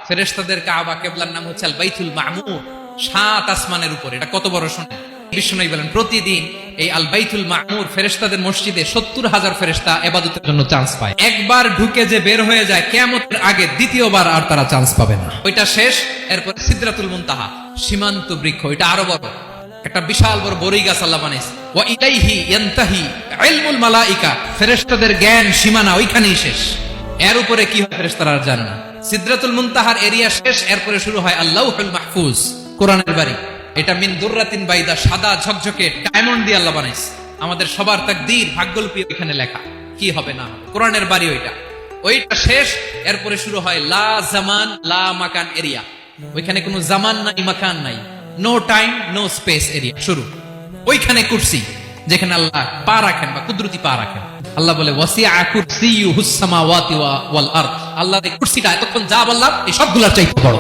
ফেরেশতাদের কাবা, কিবলার নাম হচ্ছে আল বাইতুল মামুর, 7 আসমানের উপরে। এটা কত বড় শুনে। বিষ্ণু বলেন প্রতিদিন এই আল বাইতুল মামুর ফেরেশতাদের মসজিদে 70,000 ফেরেশতা ইবাদতের জন্য চান্স পায়। একবার ঢুকে যে বের হয়ে যায় কিয়ামতের আগে দ্বিতীয়বার আর তারা চান্স পাবে না। ওইটা শেষ। এরপর সিদরাতুল মুনতাহা, সীমান্ত বৃক্ষ, এটা আরো বড় একটা বিশাল বড় বড়ই গাছ আল্লাহ বানাইছে। ওয়া ইলাইহি ইয়ানতাহি ইলমুল মালাইকা, ফেরেশতাদের জ্ঞান সীমানা ওইখানেই শেষ। এর উপরে কি হয় ফেরেশতারা আর জানে না। সিদরাতুল মুনতাহার এরিয়া শেষ, এরপরে শুরু হয় আল্লাহুল মাহফুজ, কোরআনের বাড়ি। এটা মিন দুররাতিন বাইদা, সাদা ঝকঝকে ডায়মন্ড দিয়ে আল্লাহ বানাইছে। আমাদের সবার তাকদীর, ভাগ্যলিপি এখানে লেখা, কি হবে না হবে। কোরআনের বাড়ি ওইটা শেষ। এরপরে শুরু হয় লা জামান লা মাকান এরিয়া। ওইখানে কোনো জামান নাই, মাকান নাই, no time no space area শুরু। ওইখানে কুরসি, যেখানে আল্লাহ পা রাখেন বা কুদরতি পা রাখেন। আল্লাহ বলে ওয়াসিআ কুরসিয়ুহুস সামাওয়াতি ওয়াল আরদ। আল্লাহর কুরসিটা এতক্ষণ যা বললাম এই সবগুলোর চাইতে বড়।